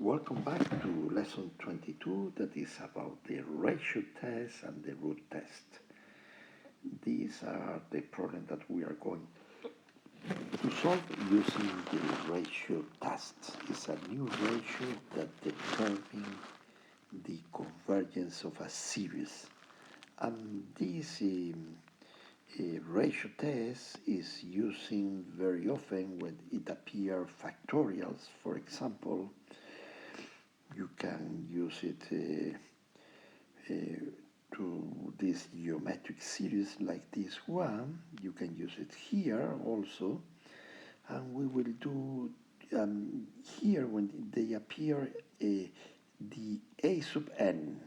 Welcome back to lesson 22 that is about the ratio test and the root test. These are the problems that we are going to solve using the ratio test. It's a new ratio that determines the convergence of a series. And this ratio test is using very often when it appears factorials. For example, you can use it to this geometric series like this one. You can use it here also, and we will do here when they appear the a sub n.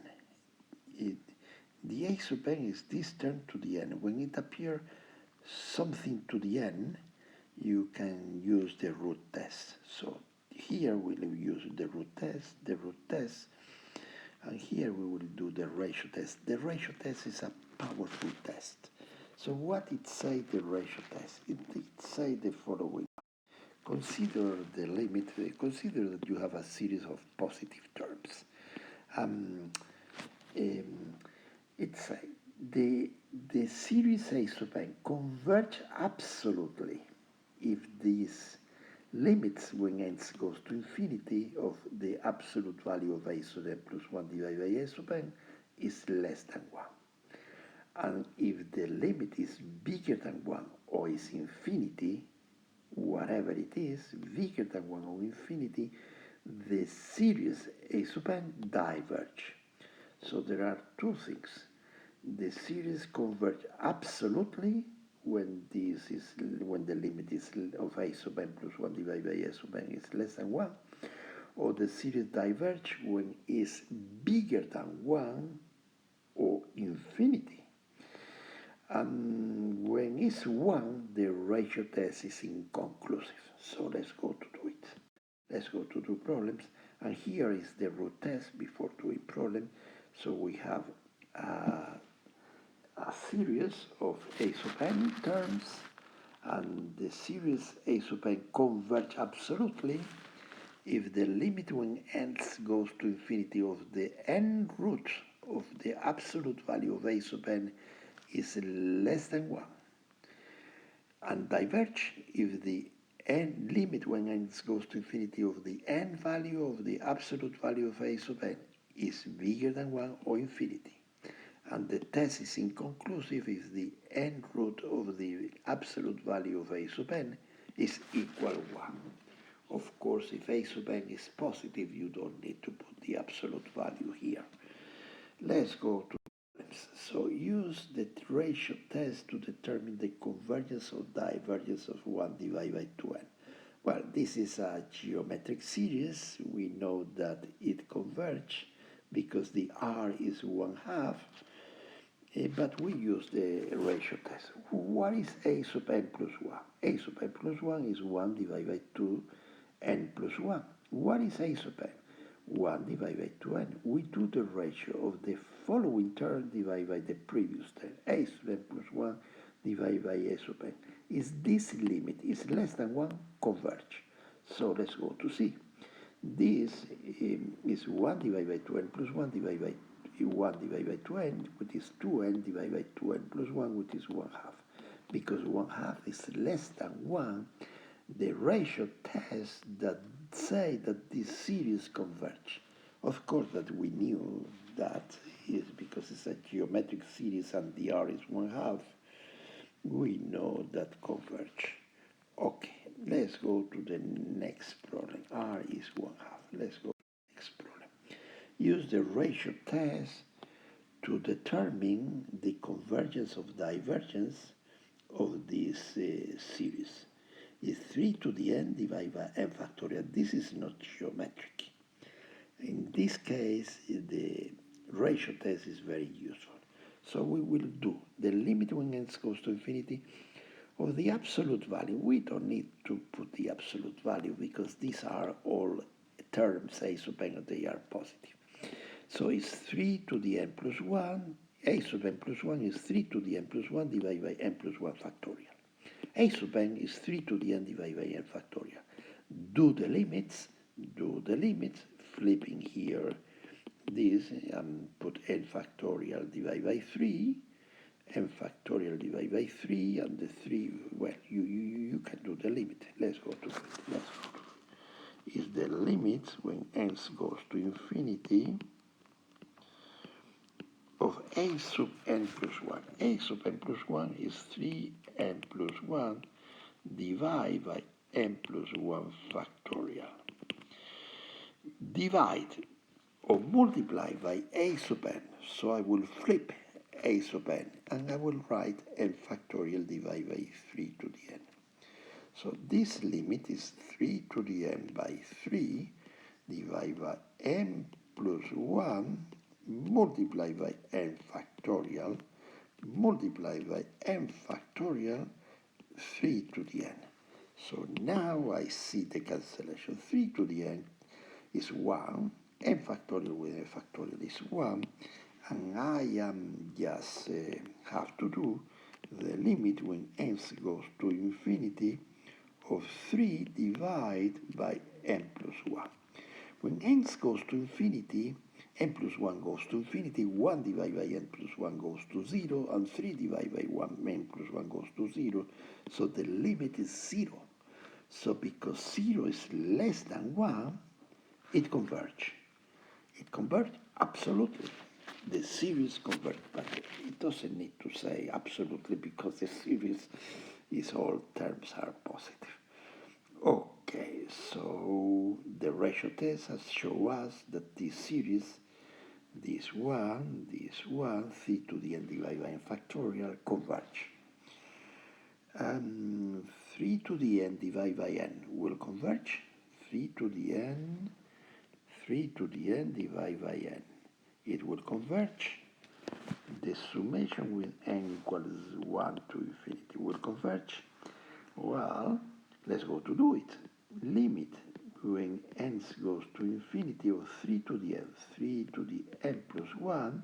It, the a sub n is this term to the n. When it appears something to the n, you can use the root test. So here we'll use the root test, and here we will do the ratio test. The ratio test is a powerful test. So what it say the ratio test? It say the following. Consider the limit, consider that you have a series of positive terms. It say the series A sub n converge absolutely if these limits when n goes to infinity of the absolute value of a sub n plus 1 divided by a sub n is less than 1. And if the limit is bigger than 1 or is infinity, whatever it is, bigger than 1 or infinity, the series A sub n diverge. So there are two things. The series converge absolutely when the limit is of a sub n plus 1 divided by a sub n is less than 1, or the series diverge when is bigger than 1 or infinity. And when it's 1, the ratio test is inconclusive. So let's go to do it. Let's go to do problems. And here is the root test before doing problem. So we have a series of a sub n terms, and the series a sub n converge absolutely if the limit when n goes to infinity of the n root of the absolute value of a sub n is less than 1, and diverge if the n limit when n goes to infinity of the n value of the absolute value of a sub n is bigger than 1 or infinity. And the test is inconclusive if the n root of the absolute value of a sub n is equal 1. Of course, if a sub n is positive, you don't need to put the absolute value here. Let's go to problems. So use the ratio test to determine the convergence or divergence of 1 divided by 2n. Well, this is a geometric series. We know that it converges because the r is 1/2. But we use the ratio test. What is a sub n plus 1? A sub n plus 1 is 1 divided by 2 n plus 1. What is a sub n? 1 divided by 2n. We do the ratio of the following term divided by the previous term. A sub n plus 1 divided by a sub n. Is this limit is less than 1, converge. So let's go to see. This is 1 divided by 2n plus 1 divided by 1 divided by 2n, which is 2n divided by 2n plus 1, which is 1/2. Because 1/2 is less than 1, the ratio test that say that this series converge. Of course that we knew that is because it's a geometric series and the r is 1/2. We know that converge. Okay, let's go to the next problem. R is 1/2. Let's go to the next problem. Use the ratio test to determine the convergence of divergence of this series. Is 3 to the n divided by n factorial. This is not geometric. In this case, the ratio test is very useful. So we will do the limit when n goes to infinity of the absolute value. We don't need to put the absolute value because these are all terms a sub n, they are positive. So it's 3 to the n plus 1. A sub n plus 1 is 3 to the n plus 1 divided by n plus 1 factorial. A sub n is 3 to the n divided by n factorial. Do the limits, flipping here this and put n factorial divided by 3, n factorial divided by 3, and the 3, well, you can do the limit. Let's go to it. Let's go to it. Is the limit when n goes to infinity of a sub n plus 1. A sub n plus 1 is 3n plus 1 divided by n plus 1 factorial. Divide or multiply by a sub n. So I will flip a sub n and I will write n factorial divided by 3 to the n. So this limit is 3 to the n by 3 divided by n plus 1 multiplied by n factorial multiplied by n factorial 3 to the n. So now I see the cancellation. 3 to the n is 1, n factorial with n factorial is 1, and I am just have to do the limit when n goes to infinity of 3 divided by n plus 1. When n goes to infinity, n plus 1 goes to infinity, 1 divided by n plus 1 goes to 0, and 3 divided by 1 n plus 1 goes to 0, so the limit is 0. So because 0 is less than 1, it converges. It converges absolutely. The series converges, but it doesn't need to say absolutely because the series is all terms are positive. Okay, so the ratio test has shown us that this series, this one, 3 to the n divided by n factorial converge. 3 to the n divided by n will converge. 3 to the n divided by n. It will converge. The summation with n equals 1 to infinity will converge. Well, let's go to do it. Limit when n goes to infinity of 3 to the n plus 1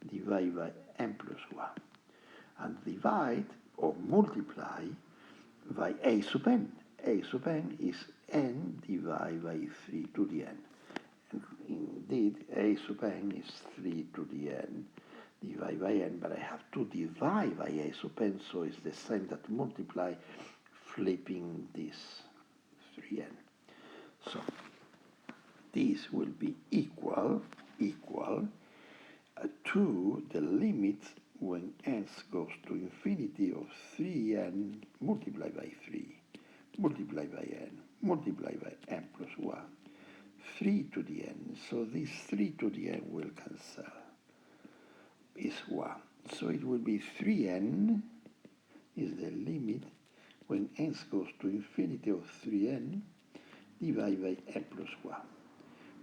divided by n plus 1. And divide or multiply by a sub n. A sub n is n divided by 3 to the n. And indeed, a sub n is 3 to the n divided by n, but I have to divide by a sub n, so it's the same that multiply, flipping this 3n. So this will be equal to the limit when n goes to infinity of 3n multiplied by 3 multiplied by n multiplied by n plus 1. 3 to the n, so this 3 to the n will cancel, is 1. So it will be 3n is the limit when n goes to infinity of 3n divided by n plus 1.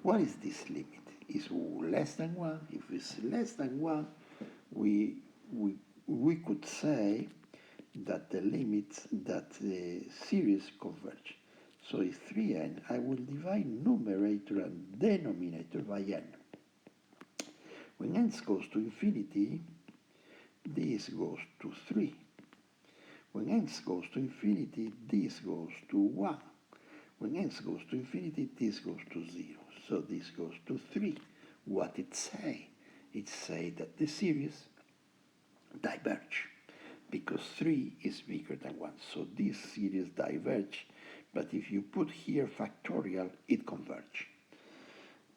What is this limit? Is less than 1. If it's less than 1, we could say that the limits that the series converge. So if 3n, I will divide numerator and denominator by n. When n goes to infinity, this goes to 3. When n goes to infinity, this goes to 1. When n goes to infinity, this goes to 0. So this goes to 3. What it say? It say that the series diverge because 3 is bigger than 1. So this series diverge, but if you put here factorial, it converge.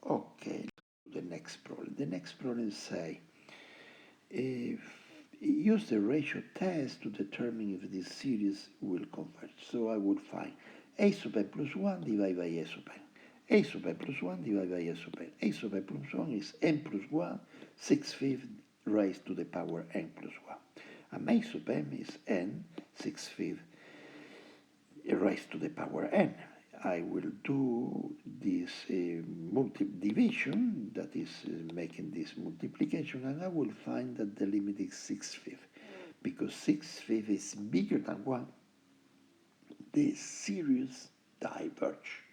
Okay, the next problem. The next problem say, use the ratio test to determine if this series will converge. So I would find a sub n plus 1 divided by a sub n. A sub n plus 1 divided by a sub n. A sub n plus 1 is n plus 1, 6/5 raised to the power n plus 1. And a sub n is n 6/5 raised to the power n. I will do this division, that is making this multiplication, and I will find that the limit is 6/5. Because 6/5 is bigger than 1, the series diverge.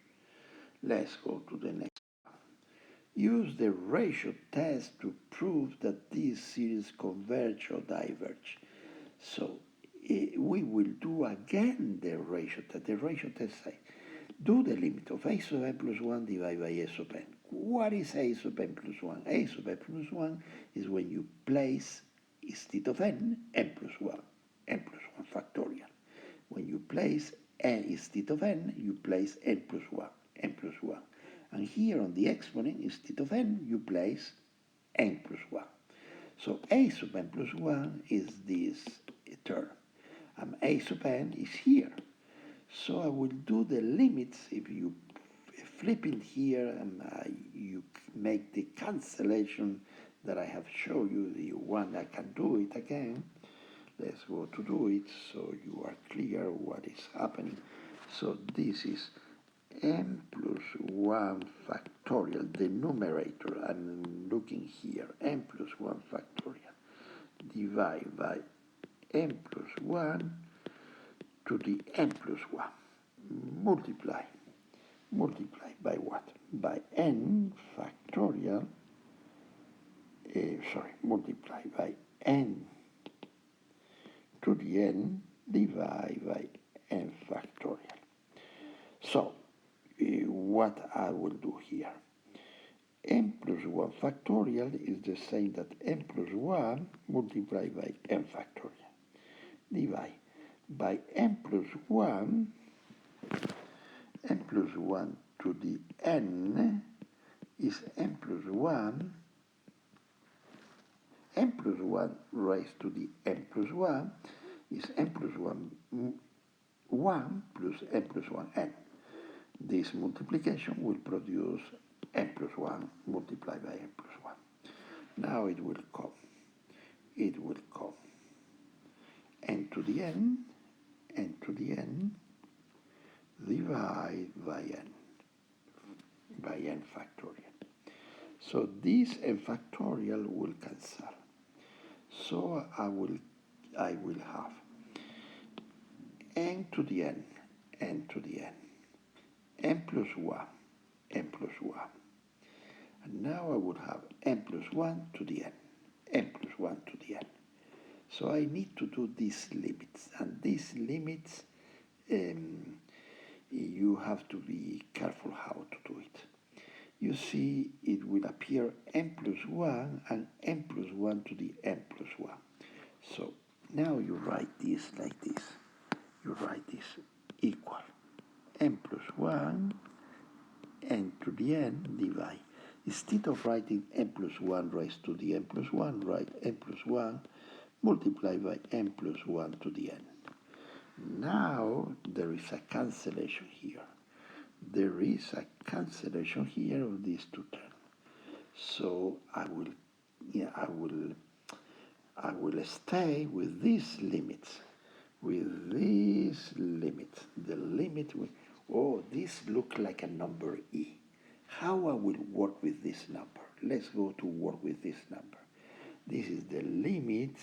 Let's go to the next one. Use the ratio test to prove that these series converge or diverge. So we will do again the ratio test. The ratio test say Do the limit of a sub n plus 1 divided by a sub n. What is a sub n plus 1? A sub n plus 1 is when you place instead of n plus 1, n plus 1 factorial. When you place n instead of n, you place n plus 1, n plus 1. And here on the exponent, instead of n, you place n plus 1. So a sub n plus 1 is this term, and a sub n is here. So I will do the limits. If you flip it here and you make the cancellation that I have shown you, the one that can do it again. Let's go to do it so you are clear what is happening. So this is n plus 1 factorial, the numerator, I'm looking here, n plus 1 factorial, divide by n plus 1 to the n plus 1, multiply by what? By n factorial, multiply by n to the n divided by n factorial. So, what I will do here? n plus 1 factorial is the same that n plus 1 multiplied by n factorial. Divide by n plus 1 to the n is n plus 1 raised to the n plus 1 is n plus 1 plus n plus 1n. This multiplication will produce n plus 1 multiplied by n plus 1. Now it will come n to the n divide by n factorial. So this n factorial will cancel. So I will have n to the n plus 1, And now I would have n plus 1 to the n plus 1 to the n. So I need to do these limits, and these limits, you have to be careful how to do it. You see, it will appear n plus 1 and n plus 1 to the n plus 1. So now you write this like this. You write this equal n plus 1, n to the n divide. Instead of writing n plus 1 raised to the n plus 1, write n plus 1 multiplied by n plus 1 to the n. Now there is a cancellation here. There is a cancellation here of these two terms. So I will stay with these limits. The limit will, this looks like a number e. How I will work with this number? Let's go to work with this number. This is the limit.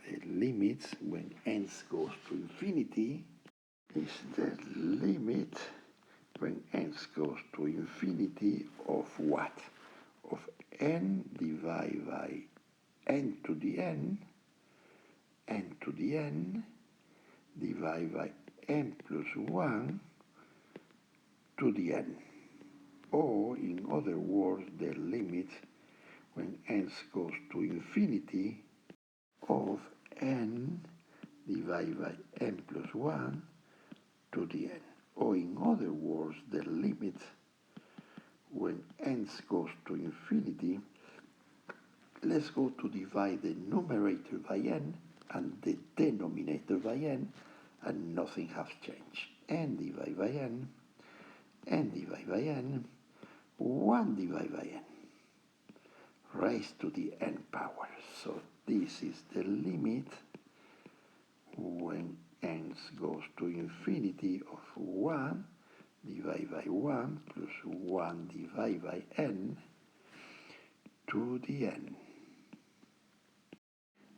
The limits when n goes to infinity is the limit when n goes to infinity of what? Of n divided by n to the n divided by n plus 1 to the n. Or, in other words, the limit when n goes to infinity of n divided by n plus 1 to the n. Or, in other words, the limit when n goes to infinity. Let's go to divide the numerator by n and the denominator by n, and nothing has changed. N divided by n divided by n, 1 divided by n, raised to the n power. So this is the limit when n goes to infinity of 1 divided by 1 plus 1 divided by n to the n.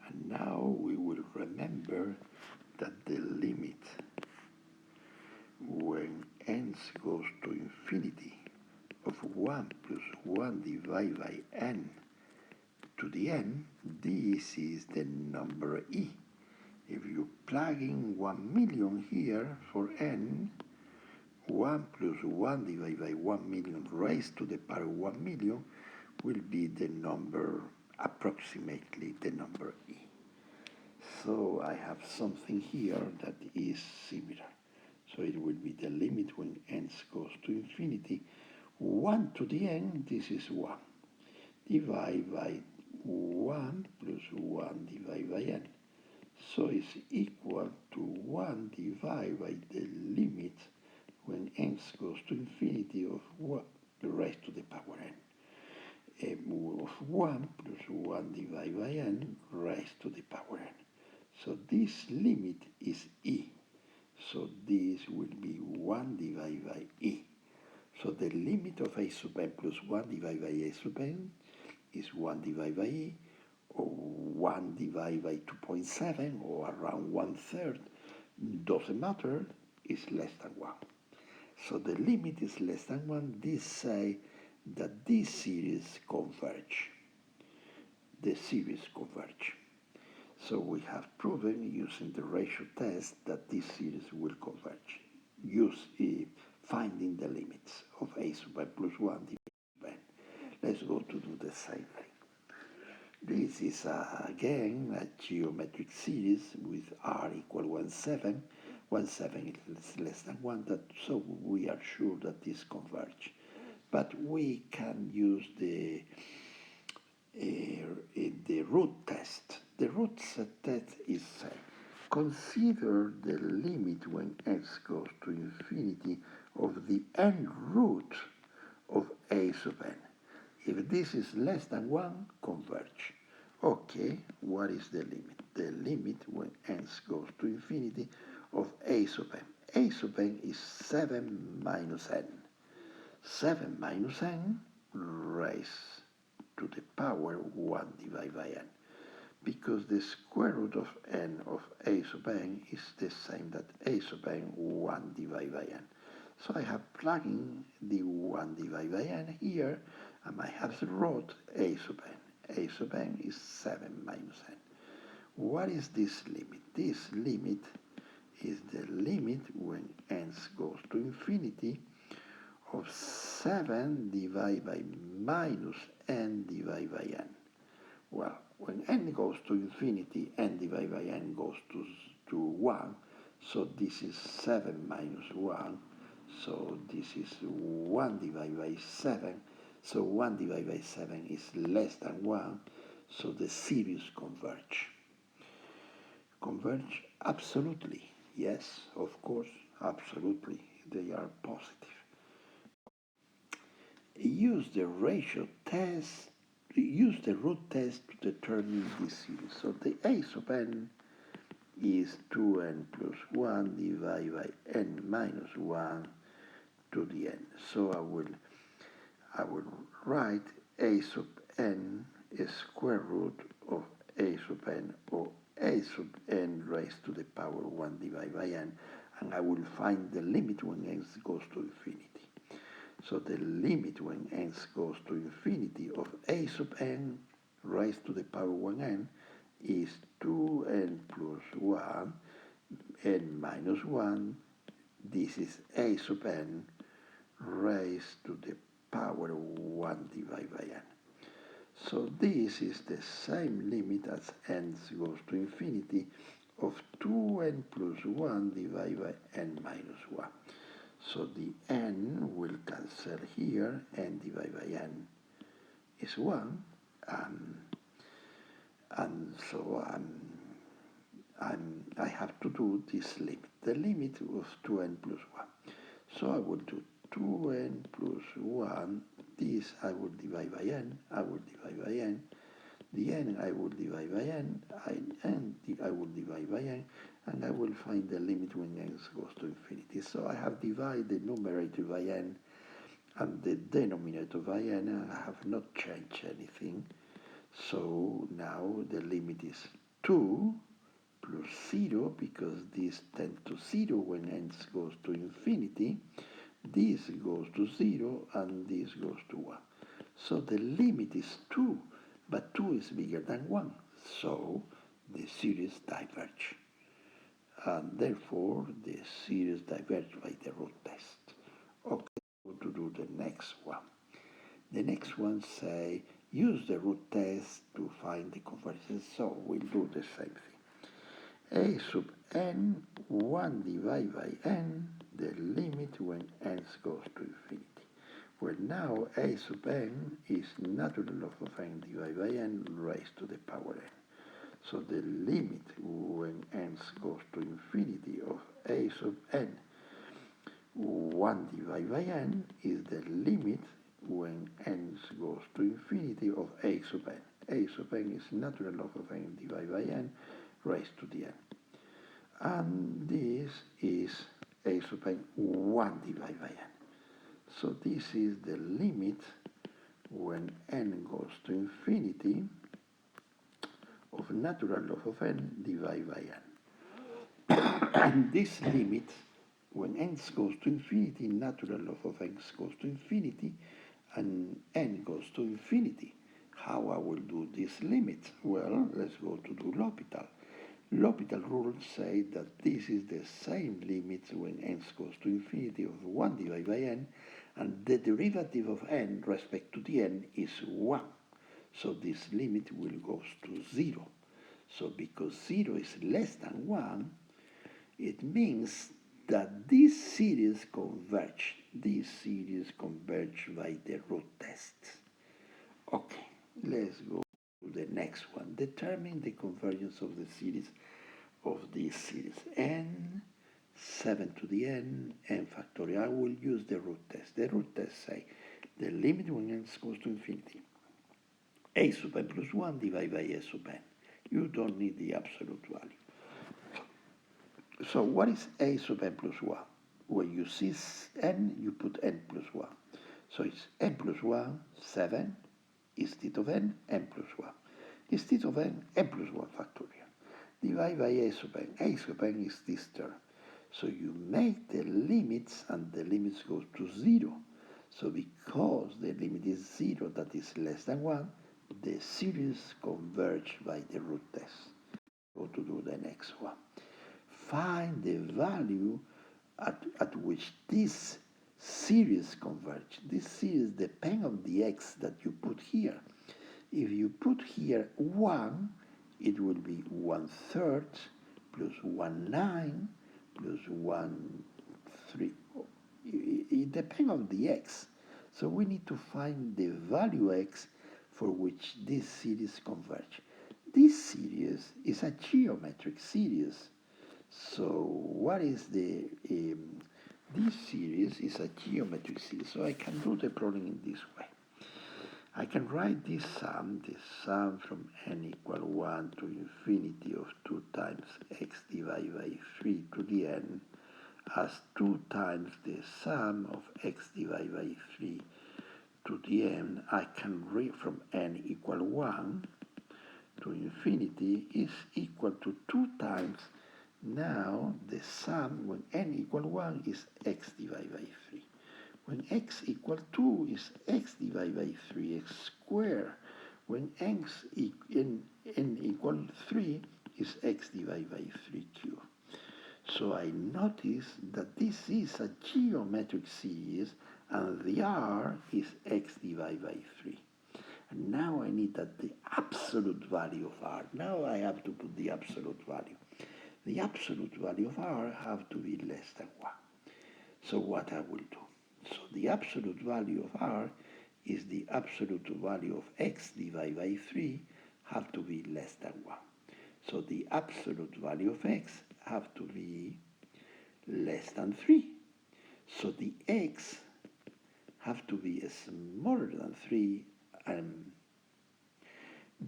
And now we will remember that the limit when n goes to infinity of 1 plus 1 divided by n to the n, this is the number e. If you plug in 1 million here for n, 1 plus 1 divided by 1 million raised to the power 1 million will be the number, approximately the number e. So I have something here that is similar. So it will be the limit when n goes to infinity. 1 to the n, this is 1. Divide by 1 plus 1 divided by n. So it's equal to 1 divided by the limit when n goes to infinity of what, the raised to the power n. Of 1 plus 1 divided by n raised to the power n. So this limit is e. So this will be 1 divided by e. So the limit of a sub n plus 1 divided by a sub n is 1 divided by e, or 1 divided by 2.7, or around 1/3. Doesn't matter, is less than 1. So the limit is less than 1. This say that this series converge. The series converge. So we have proven using the ratio test that this series will converge. Use finding the limits of a sub n plus 1 divided by n. Let's go to do the same thing. This is again a geometric series with r equal 1/7. 1/7 is less than 1, so we are sure that this converge. But we can use the root test. The root test is consider the limit when x goes to infinity of the n root of a sub n. If this is less than 1, converge. Okay, what is the limit? The limit when n goes to infinity of a sub n. A sub n is 7 minus n. 7 minus n raised to the power 1 divided by n, because the square root of n of a sub n is the same that a sub n 1 divided by n. So I have plugging the 1 divided by n here, and I have the root a sub n. A sub n is 7 minus n. What is this limit? This limit is the limit when n goes to infinity of 7 divided by minus n divided by n. Well, when n goes to infinity, n divided by n goes to 1, so this is 7 minus 1, so this is 1 divided by 7, so 1 divided by 7 is less than 1, so the series converge. Converge? Absolutely. Yes, of course, absolutely. They are positive. Use the ratio test, use the root test to determine this series. So the a sub n is 2n plus 1 divided by n minus 1 to the n. So I will write a sub n is square root of a sub n, or a sub n raised to the power 1 divided by n, and I will find the limit when n goes to infinity. So the limit when n goes to infinity of a sub n raised to the power 1n is 2n plus 1, n minus 1. This is a sub n raised to the power 1 divided by n. So this is the same limit as n goes to infinity of 2n plus 1 divided by n minus 1. So the n will cancel here, n divided by n is 1, and so I have to do this limit, the limit of 2n plus 1. So I will do 2n plus 1, this I will divide by n, I will divide by n, the n I will divide by n, I will divide by n, and I will find the limit when n goes to infinity. So I have divided the numerator by n and the denominator by n, and I have not changed anything. So now the limit is 2 plus 0, because this tends to 0 when n goes to infinity. This goes to 0, and this goes to 1. So the limit is 2, but 2 is bigger than 1. So the series diverge. And therefore, the series diverge by the root test. Okay, to do the next one. The next one say use the root test to find the convergence. So we'll do the same thing. A sub n 1 divided by n, the limit when n goes to infinity. Well, now a sub n is natural log of n divided by n raised to the power n. So the limit when n goes to infinity of a sub n 1 divided by n is the limit when n goes to infinity of a sub n. A sub n is natural log of n divided by n raised to the n. And this is a sub n 1 divided by n. So this is the limit when n goes to infinity of natural log of n divided by n. And this limit, when n goes to infinity, natural log of n goes to infinity, and n goes to infinity. How I will do this limit? Well, let's go to do L'Hopital. L'Hopital rule says that this is the same limit when n goes to infinity of 1 divided by n, and the derivative of n respect to the n is 1. So this limit will go to 0. So because 0 is less than 1, it means that this series converge. This series converge by the root test. Okay, let's go to the next one. Determine the convergence of the series of this series. N, 7 to the n factorial. I will use the root test. The root test say the limit when n goes to infinity. A sub n plus 1 divided by a sub n. You don't need the absolute value. So what is a sub n plus 1? When you see n, you put n plus 1. So it's n plus 1, 7, instead of n plus 1. Instead of n plus 1 factorial. Divided by a sub n. A sub n is this term. So you make the limits, and the limits go to 0. So because the limit is 0, that is less than 1, the series converge by the root test. Go to do the next one. Find the value at which this series converge. This series depends on the x that you put here. If you put here 1, it will be 1/3 plus 1/9 plus 1/3. It depends on the x. So we need to find the value x for which this series converge. This series is a geometric series. So what is this series is a geometric series. So I can do the problem in this way. I can write this sum from n equal 1 to infinity of 2 times x divided by 3 to the n as 2 times the sum of x divided by 3 to the n. I can read from n equal 1 to infinity is equal to 2 times. Now the sum when n equal 1 is x divided by 3. When x equal 2 is x divided by 3x squared. When n equal 3 is x divided by 3 cubed. So I notice that this is a geometric series and the r is x divided by 3. And now I need that the absolute value of r. Now I have to put the absolute value. The absolute value of r have to be less than 1. So what I will do? So the absolute value of r is the absolute value of x divided by 3 have to be less than 1. So the absolute value of x have to be less than 3. So the x have to be smaller than 3 and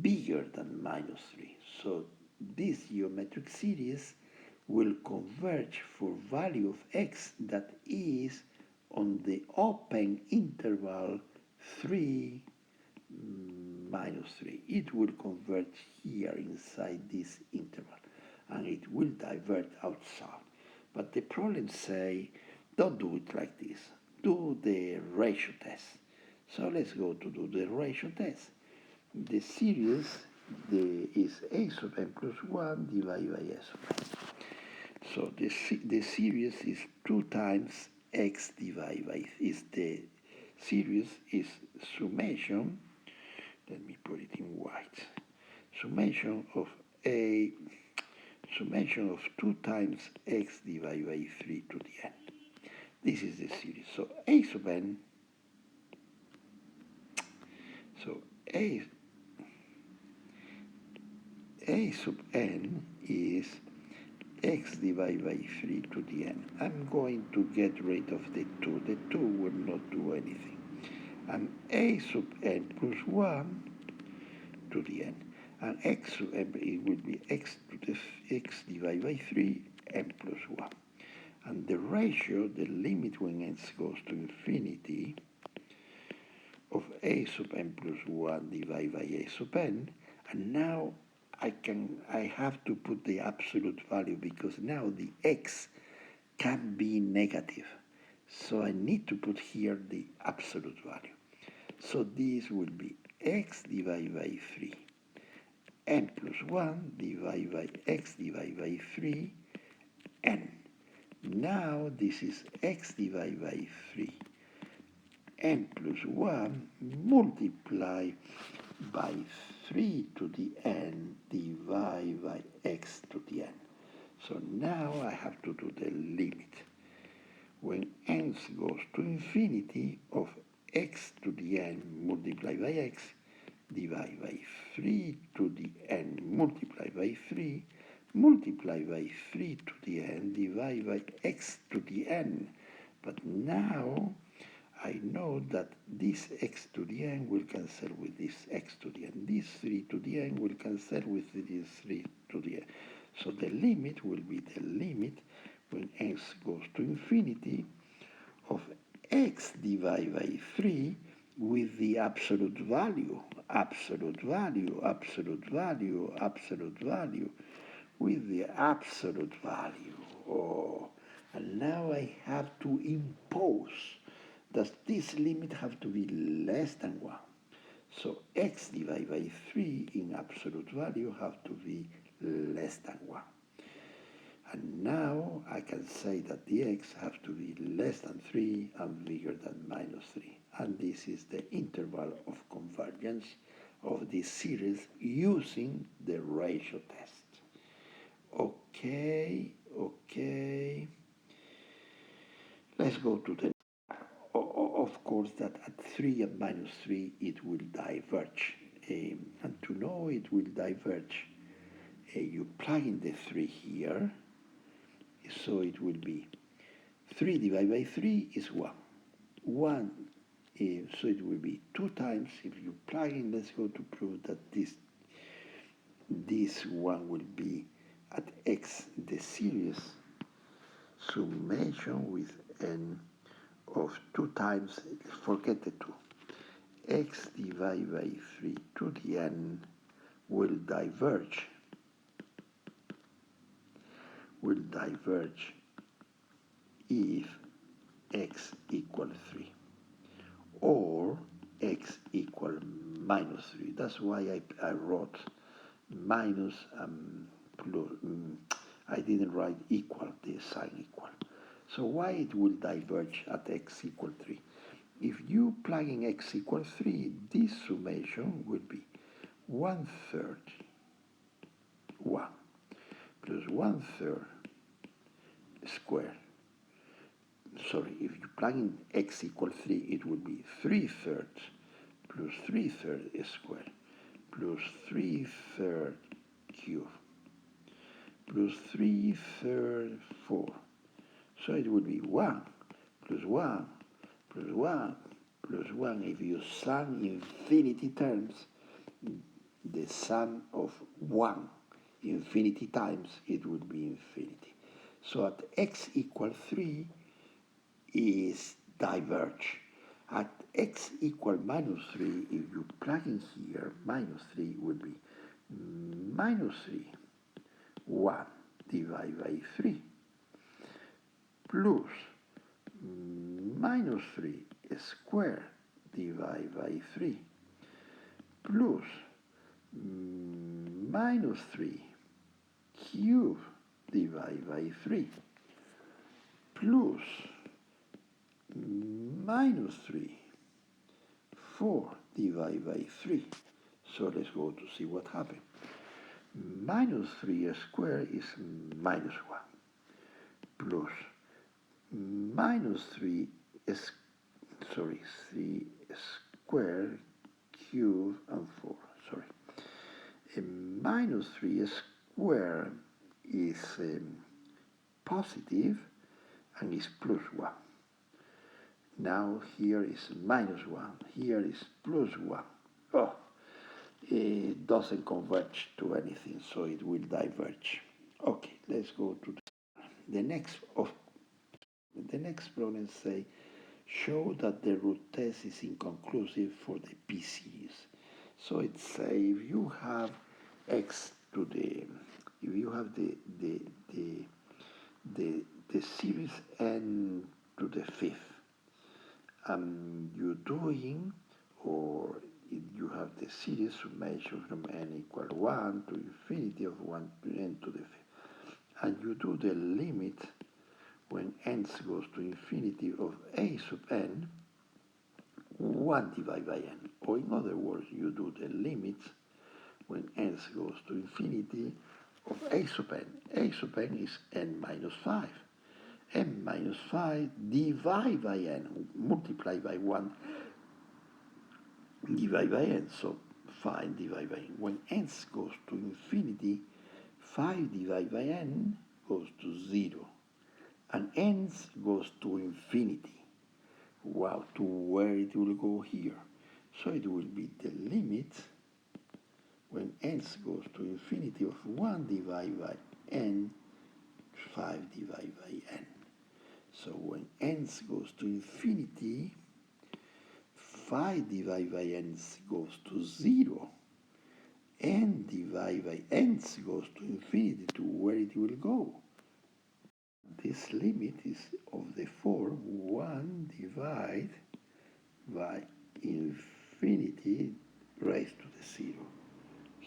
bigger than minus 3. So this geometric series will converge for value of x that is on the open interval 3 minus 3. It will converge here inside this interval and it will divert outside. But the problem say, don't do it like this. Do the ratio test. So let's go to do the ratio test. The series is a sub n plus 1 divided by a sub n. So the series is 2 times x divided by is the series is summation. Let me put it in white. Summation of a summation of 2 times x divided by 3 to the n. This is the series. So a sub n. So a sub n is x divided by 3 to the n. I'm going to get rid of the 2. The 2 will not do anything. And a sub n plus 1 to the n. And x sub n, it will be x to the x divided by 3, n plus 1. And the ratio, the limit when n goes to infinity, of a sub n plus 1 divided by a sub n, and now I have to put the absolute value because now the x can be negative. So I need to put here the absolute value. So this will be x divided by 3, n plus 1 divided by x divided by 3, n. Now this is x divided by 3, n plus 1 multiplied by 3 to the n divided by x to the n. So now I have to do the limit. When n goes to infinity of x to the n multiplied by x divided by 3 to the n multiplied by 3 multiplied by 3 to the n divided by x to the n. But now I know that this x to the n will cancel with this x to the n. This 3 to the n will cancel with this 3 to the n. So the limit will be the limit when x goes to infinity of x divided by 3 with the absolute value, absolute value, absolute value, absolute value, with the absolute value. Oh, and now I have to impose that this limit have to be less than 1. So x divided by 3 in absolute value have to be less than 1. And now I can say that the x have to be less than 3 and bigger than minus 3. And this is the interval of convergence of this series using the ratio test. Okay. Let's go to the of course that at 3 and minus 3 it will diverge. And to know it will diverge, you plug in the 3 here, so it will be 3 divided by 3 is 1. 1, so it will be 2 times, if you plug in, let's go to prove that this 1 will be at x, the series summation with n of 2 times, forget the 2, x divided by 3 to the n will diverge if x equals 3 or x equal minus 3. That's why I wrote minus plus. I didn't write equal, the sign equal. So why it will diverge at x equal 3? If you plug in x equals 3, this summation will be 1/3 1 plus 1/3 square. Sorry, if you plug in x equals 3, it would be 3/3 plus 3/3 square plus 3/3 cube plus 3/3 4. So it would be 1 plus 1 plus 1 plus 1. If you sum infinity terms, the sum of 1 infinity times, it would be infinity. So at x equals 3 is diverge. At x equal minus 3, if you plug in here, minus 3 would be minus 3, 1 divided by 3, plus minus 3 square divided by 3, plus minus 3 cube divided by 3, plus minus 3. 4 divided by 3. So let's go to see what happened. Minus 3 squared is minus 1 plus minus 3 is, 3 squared, cube, and 4. Sorry. Minus 3 squared is positive and is plus 1. Now here is minus 1, here is plus 1. Oh, it doesn't converge to anything, so it will diverge. Okay, let's go to the next problem. Say, show that the root test is inconclusive for the P series. So it say if you have x to the, if you have the series n to the fifth, you're doing, or you have the series summation from n equal 1 to infinity of 1 to n to the fifth, and you do the limit when n goes to infinity of a sub n, 1 divided by n. Or in other words, you do the limit when n goes to infinity of a sub n. A sub n is n minus 5. n minus 5 divided by n, multiplied by 1 divided by n. So 5 divided by n. When n goes to infinity, 5 divided by n goes to 0. And n goes to infinity. Wow, to where it will go here. So it will be the limit when n goes to infinity of 1 divided by n, 5 divided by n. So when n goes to infinity, 5 divided by n goes to 0. n divided by n goes to infinity, to where it will go. This limit is of the form 1 divided by infinity raised to the 0.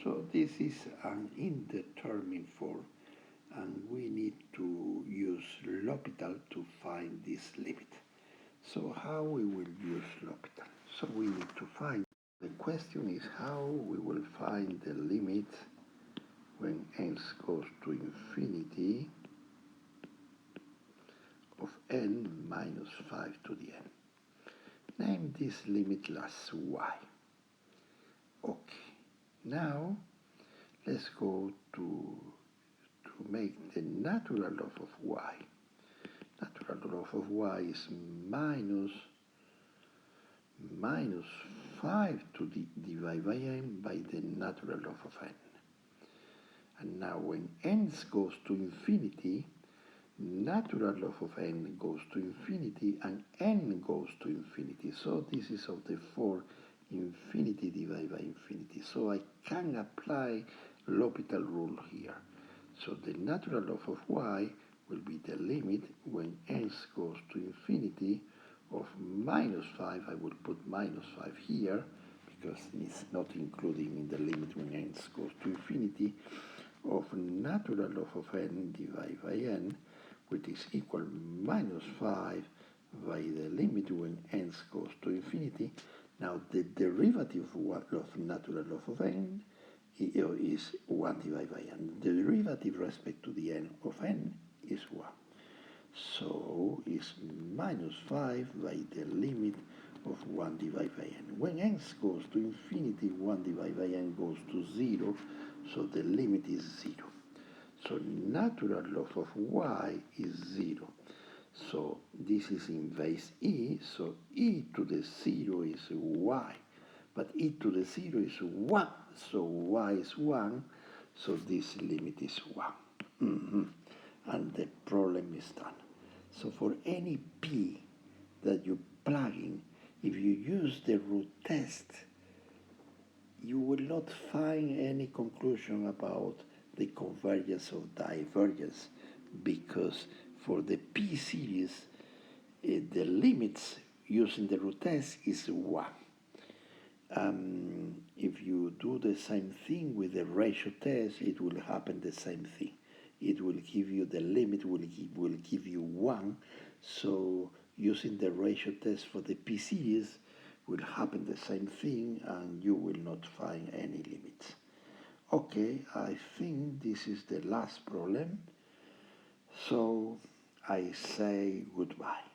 So this is an indeterminate form, and we need to use L'Hopital to find this limit. So how we will use L'Hopital? So we need to find, the question is how we will find the limit when n goes to infinity of n minus 5 to the n. Name this limitless y. Okay, now let's go to make the natural log of y. Natural log of y is minus 5 to divide by n by the natural log of n. And now when n goes to infinity, natural log of n goes to infinity and n goes to infinity. So this is of the form infinity divided by infinity. So I can apply L'Hopital rule here. So the natural log of y will be the limit when n goes to infinity of minus 5. I will put minus 5 here because it's not including in the limit when n goes to infinity, of natural log of n divided by n, which is equal minus 5 by the limit when n goes to infinity. Now the derivative of natural log of n is 1 divided by n. The derivative respect to the n of n is 1. So it's minus 5 by the limit of 1 divided by n. When n goes to infinity, 1 divided by n goes to 0, so the limit is 0. So natural log of y is 0. So this is in base e, so e to the 0 is y. But e to the 0 is 1, so y is 1, so this limit is 1. And the problem is done. So for any p that you plug in, if you use the root test, you will not find any conclusion about the convergence or divergence, because for the p series, the limits using the root test is 1. If you do the same thing with the ratio test, it will happen the same thing. It will give you the limit, will give you 1, so using the ratio test for the P series will happen the same thing and you will not find any limits. Okay, I think this is the last problem, so I say goodbye.